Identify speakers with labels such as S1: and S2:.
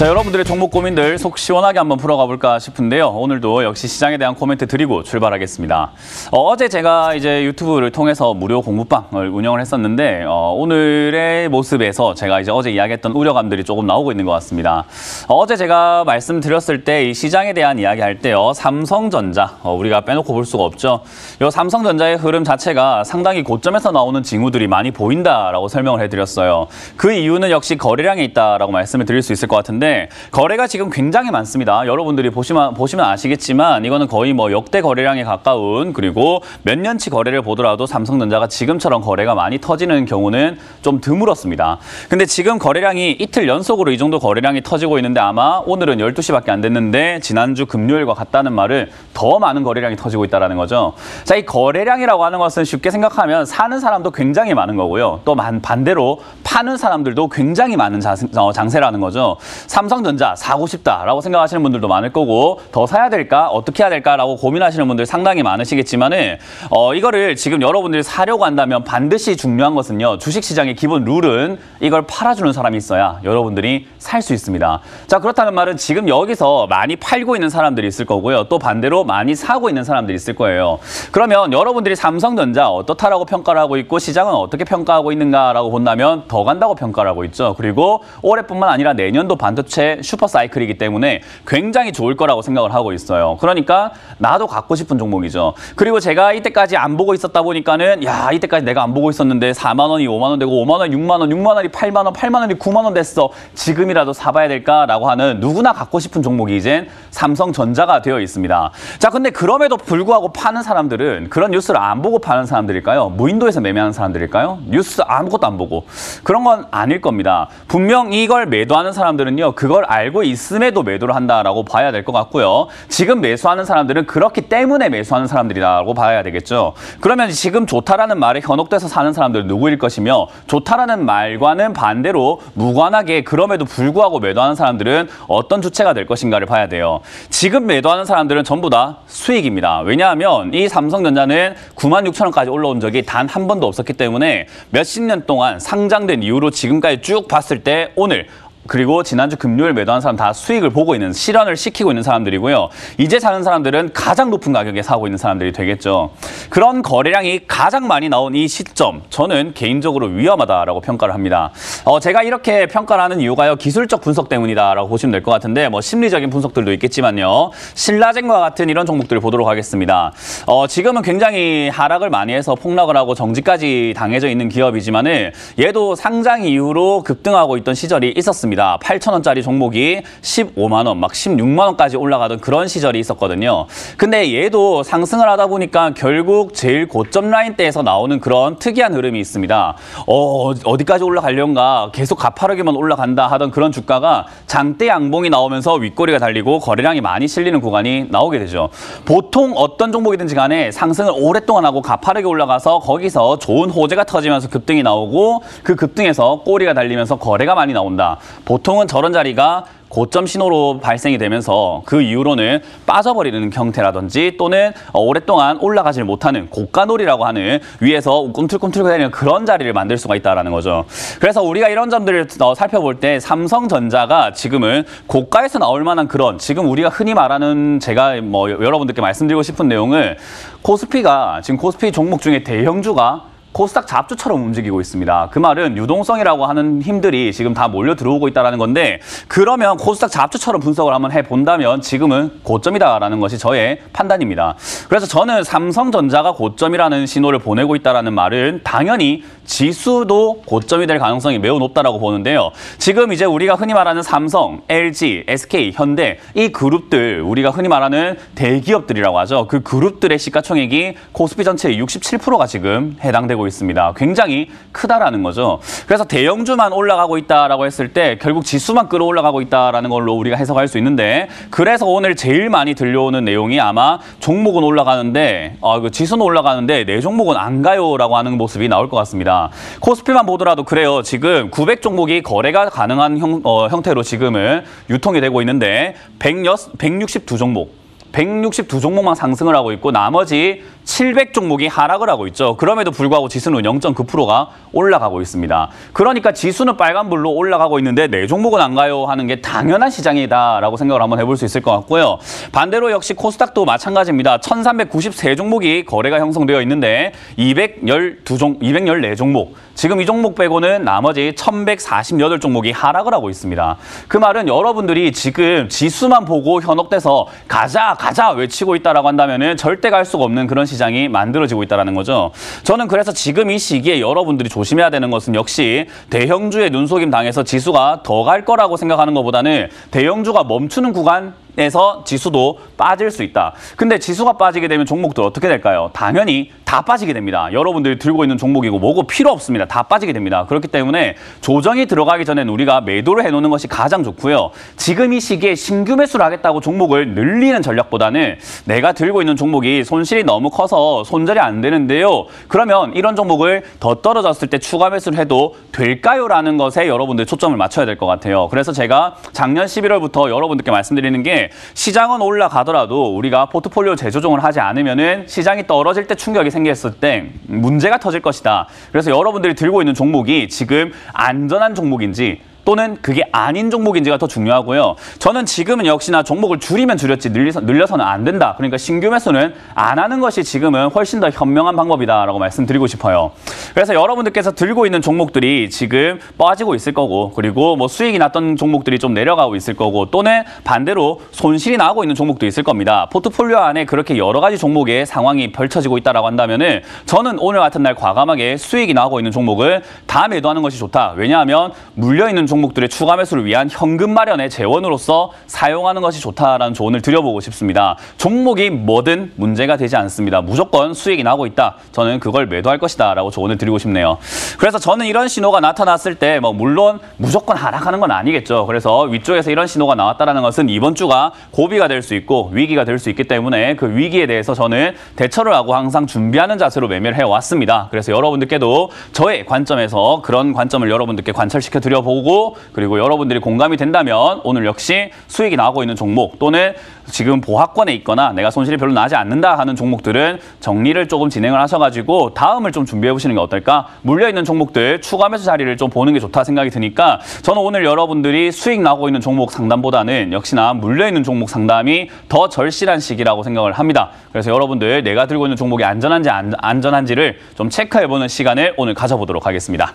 S1: 자, 여러분들의 종목 고민들 속 시원하게 한번 풀어가 볼까 싶은데요. 오늘도 역시 시장에 대한 코멘트 드리고 출발하겠습니다. 어제 제가 이제 유튜브를 통해서 무료 공부방을 운영을 했었는데 오늘의 모습에서 제가 이제 어제 이야기했던 우려감들이 조금 나오고 있는 것 같습니다. 어제 제가 말씀드렸을 때 이 시장에 대한 이야기할 때요. 삼성전자 우리가 빼놓고 볼 수가 없죠. 이 삼성전자의 흐름 자체가 상당히 고점에서 나오는 징후들이 많이 보인다라고 설명을 해드렸어요. 그 이유는 역시 거래량에 있다라고 말씀을 드릴 수 있을 것 같은데 거래가 지금 굉장히 많습니다. 여러분들이 보시면 아시겠지만 이거는 거의 뭐 역대 거래량에 가까운, 그리고 몇 년치 거래를 보더라도 삼성전자가 지금처럼 거래가 많이 터지는 경우는 좀 드물었습니다. 근데 지금 거래량이 이틀 연속으로 이 정도 거래량이 터지고 있는데 아마 오늘은 12시밖에 안 됐는데 지난주 금요일과 같다는 말은 더 많은 거래량이 터지고 있다는 거죠. 자, 이 거래량이라고 하는 것은 쉽게 생각하면 사는 사람도 굉장히 많은 거고요. 또 반대로 파는 사람들도 굉장히 많은 장세라는 거죠. 삼성전자 사고 싶다라고 생각하시는 분들도 많을 거고, 더 사야 될까? 어떻게 해야 될까라고 고민하시는 분들 상당히 많으시겠지만은 이거를 지금 여러분들이 사려고 한다면 반드시 중요한 것은요. 주식시장의 기본 룰은 이걸 팔아주는 사람이 있어야 여러분들이 살 수 있습니다. 자, 그렇다는 말은 지금 여기서 많이 팔고 있는 사람들이 있을 거고요. 또 반대로 많이 사고 있는 사람들이 있을 거예요. 그러면 여러분들이 삼성전자 어떻다라고 평가를 하고 있고 시장은 어떻게 평가하고 있는가라고 본다면 더 간다고 평가를 하고 있죠. 그리고 올해뿐만 아니라 내년도 반도체 슈퍼사이클이기 때문에 굉장히 좋을 거라고 생각을 하고 있어요. 그러니까 나도 갖고 싶은 종목이죠. 그리고 제가 이때까지 안 보고 있었다 보니까는 야, 이때까지 내가 안 보고 있었는데 4만 원이 5만 원 되고 5만 원, 6만 원, 6만 원이 8만 원, 8만 원이 9만 원 됐어. 지금이라도 사봐야 될까라고 하는 누구나 갖고 싶은 종목이 이젠 삼성전자가 되어 있습니다. 자, 근데 그럼에도 불구하고 파는 사람들은 그런 뉴스를 안 보고 파는 사람들일까요? 무인도에서 매매하는 사람들일까요? 뉴스 아무것도 안 보고. 그런 건 아닐 겁니다. 분명 이걸 매도하는 사람들은요. 그걸 알고 있음에도 매도를 한다라고 봐야 될 것 같고요. 지금 매수하는 사람들은 그렇기 때문에 매수하는 사람들이라고 봐야 되겠죠. 그러면 지금 좋다라는 말에 현혹돼서 사는 사람들은 누구일 것이며, 좋다라는 말과는 반대로 무관하게 그럼에도 불구하고 매도하는 사람들은 어떤 주체가 될 것인가를 봐야 돼요. 지금 매도하는 사람들은 전부 다 수익입니다. 왜냐하면 이 삼성전자는 96,000원까지 올라온 적이 단 한 번도 없었기 때문에 몇십 년 동안 상장된 이후로 지금까지 쭉 봤을 때 오늘 그리고 지난주 금요일 매도한 사람 다 수익을 보고 있는, 실현을 시키고 있는 사람들이고요. 이제 사는 사람들은 가장 높은 가격에 사고 있는 사람들이 되겠죠. 그런 거래량이 가장 많이 나온 이 시점, 저는 개인적으로 위험하다라고 평가를 합니다. 제가 이렇게 평가를 하는 이유가요. 기술적 분석 때문이다라고 보시면 될 것 같은데 뭐 심리적인 분석들도 있겠지만요. 신라젠과 같은 이런 종목들을 보도록 하겠습니다. 지금은 굉장히 하락을 많이 해서 폭락을 하고 정지까지 당해져 있는 기업이지만은 얘도 상장 이후로 급등하고 있던 시절이 있었습니다. 8,000원짜리 종목이 15만 원, 막 16만 원까지 올라가던 그런 시절이 있었거든요. 근데 얘도 상승을 하다 보니까 결국 제일 고점 라인대에서 나오는 그런 특이한 흐름이 있습니다. 어디까지 올라가려는가, 계속 가파르게만 올라간다 하던 그런 주가가 장대 양봉이 나오면서 윗꼬리가 달리고 거래량이 많이 실리는 구간이 나오게 되죠. 보통 어떤 종목이든지 간에 상승을 오랫동안 하고 가파르게 올라가서 거기서 좋은 호재가 터지면서 급등이 나오고 그 급등에서 꼬리가 달리면서 거래가 많이 나온다. 보통은 저런 자리가 고점 신호로 발생이 되면서 그 이후로는 빠져버리는 형태라든지 또는 오랫동안 올라가지 못하는 고가놀이라고 하는 위에서 꿈틀꿈틀거리는 그런 자리를 만들 수가 있다는 거죠. 그래서 우리가 이런 점들을 살펴볼 때 삼성전자가 지금은 고가에서 나올 만한 그런, 지금 우리가 흔히 말하는, 제가 뭐 여러분들께 말씀드리고 싶은 내용은 코스피가 지금 코스피 종목 중에 대형주가 코스닥 잡주처럼 움직이고 있습니다. 그 말은 유동성이라고 하는 힘들이 지금 다 몰려 들어오고 있다는 건데, 그러면 코스닥 잡주처럼 분석을 한번 해본다면 지금은 고점이다라는 것이 저의 판단입니다. 그래서 저는 삼성전자가 고점이라는 신호를 보내고 있다는 말은 당연히 지수도 고점이 될 가능성이 매우 높다라고 보는데요. 지금 이제 우리가 흔히 말하는 삼성, LG, SK, 현대 이 그룹들, 우리가 흔히 말하는 대기업들이라고 하죠. 그 그룹들의 시가총액이 코스피 전체의 67%가 지금 해당되고 있습니다. 굉장히 크다라는 거죠. 그래서 대형주만 올라가고 있다라고 했을 때 결국 지수만 끌어올라가고 있다라는 걸로 우리가 해석할 수 있는데, 그래서 오늘 제일 많이 들려오는 내용이 아마 종목은 올라가는데 지수는 올라가는데 내 종목은 안 가요라고 하는 모습이 나올 것 같습니다. 코스피만 보더라도 그래요. 지금 900종목이 거래가 가능한 형태로 지금은 유통이 되고 있는데 162종목. 162종목만 상승을 하고 있고 나머지 700 종목이 하락을 하고 있죠. 그럼에도 불구하고 지수는 0.9%가 올라가고 있습니다. 그러니까 지수는 빨간불로 올라가고 있는데 내 종목은 안 가요 하는 게 당연한 시장이다라고 생각을 한번 해볼 수 있을 것 같고요. 반대로 역시 코스닥도 마찬가지입니다. 1393종목이 거래가 형성되어 있는데 214종목, 지금 이 종목 빼고는 나머지 1148종목이 하락을 하고 있습니다. 그 말은 여러분들이 지금 지수만 보고 현혹돼서 가자 가자 외치고 있다라고 한다면은 절대 갈 수가 없는 그런 시장이 만들어지고 있다는 거죠. 저는 그래서 지금 이 시기에 여러분들이 조심해야 되는 것은 역시 대형주의 눈속임 당해서 지수가 더 갈 거라고 생각하는 것보다는 대형주가 멈추는 구간에서 지수도 빠질 수 있다. 근데 지수가 빠지게 되면 종목들 어떻게 될까요? 당연히 다 빠지게 됩니다. 여러분들이 들고 있는 종목이고 뭐고 필요 없습니다. 다 빠지게 됩니다. 그렇기 때문에 조정이 들어가기 전엔 우리가 매도를 해놓는 것이 가장 좋고요. 지금 이 시기에 신규 매수를 하겠다고 종목을 늘리는 전략보다는 내가 들고 있는 종목이 손실이 너무 커서 손절이 안 되는데요. 그러면 이런 종목을 더 떨어졌을 때 추가 매수를 해도 될까요? 라는 것에 여러분들 초점을 맞춰야 될 것 같아요. 그래서 제가 작년 11월부터 여러분들께 말씀드리는 게 시장은 올라가더라도 우리가 포트폴리오 재조정을 하지 않으면은 시장이 떨어질 때 충격이 생겼을 때 문제가 터질 것이다. 그래서 여러분들이 들고 있는 종목이 지금 안전한 종목인지 또는 그게 아닌 종목인지가 더 중요하고요. 저는 지금은 역시나 종목을 줄이면 줄였지 늘려서는 안 된다. 그러니까 신규 매수는 안 하는 것이 지금은 훨씬 더 현명한 방법이다라고 말씀드리고 싶어요. 그래서 여러분들께서 들고 있는 종목들이 지금 빠지고 있을 거고, 그리고 뭐 수익이 났던 종목들이 좀 내려가고 있을 거고, 또는 반대로 손실이 나고 있는 종목도 있을 겁니다. 포트폴리오 안에 그렇게 여러 가지 종목의 상황이 펼쳐지고 있다라고 한다면은 저는 오늘 같은 날 과감하게 수익이 나고 있는 종목을 다 매도하는 것이 좋다. 왜냐하면 물려 있는 종목들의 추가 매수를 위한 현금 마련의 재원으로서 사용하는 것이 좋다라는 조언을 드려보고 싶습니다. 종목이 뭐든 문제가 되지 않습니다. 무조건 수익이 나고 있다. 저는 그걸 매도할 것이다 라고 조언을 드리고 싶네요. 그래서 저는 이런 신호가 나타났을 때 물론 무조건 하락하는 건 아니겠죠. 그래서 위쪽에서 이런 신호가 나왔다는 것은 이번 주가 고비가 될 수 있고 위기가 될 수 있기 때문에 그 위기에 대해서 저는 대처를 하고 항상 준비하는 자세로 매매를 해왔습니다. 그래서 여러분들께도 저의 관점에서 그런 관점을 여러분들께 관찰시켜 드려보고, 그리고 여러분들이 공감이 된다면 오늘 역시 수익이 나고 있는 종목 또는 지금 보합권에 있거나 내가 손실이 별로 나지 않는다 하는 종목들은 정리를 조금 진행을 하셔가지고 다음을 좀 준비해 보시는 게 어떨까? 물려있는 종목들 추가 매수 자리를 좀 보는 게 좋다 생각이 드니까 저는 오늘 여러분들이 수익 나고 있는 종목 상담보다는 역시나 물려있는 종목 상담이 더 절실한 시기라고 생각을 합니다. 그래서 여러분들 내가 들고 있는 종목이 안전한지를 좀 체크해보는 시간을 오늘 가져보도록 하겠습니다.